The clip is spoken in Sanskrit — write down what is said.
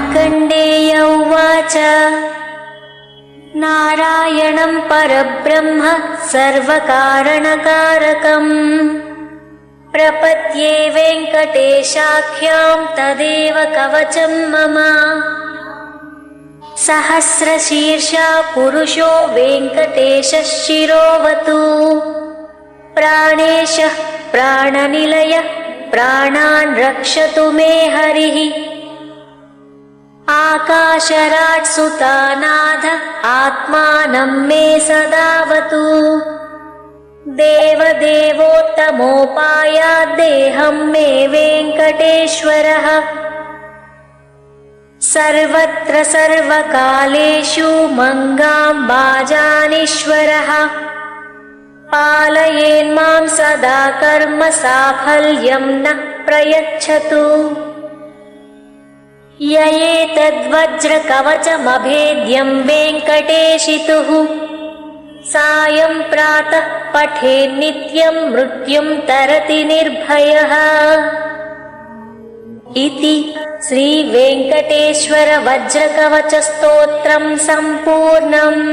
मार्कण्डेय उवाच नारायणं परब्रह्म सर्वकारणकारकम् प्रपद्ये वेङ्कटेशाख्यां तदेव कवचं मम। सहस्रशीर्षा पुरुषो वेङ्कटेशः शिरोवतु प्राणेशः प्राणनिलयः प्राणान् रक्षतु मे हरिः। आकाशराट् सुतानाथ आत्मानं मे सदावतु देवदेवोत्तमोपायाद्देहं मे वेङ्कटेश्वरः। सर्वत्र सर्वकालेषु मङ्गाम्बाजानीश्वरः पालयेन्मां सदा कर्म साफल्यं न प्रयच्छतु। य एतद्वज्रकवचमभेद्यं वेङ्कटेशितुः सायं प्रातः पठेन्नित्यं मृत्युं तरति निर्भयः। इति श्रीवेङ्कटेश्वर वज्रकवचस्तोत्रं सम्पूर्णम्।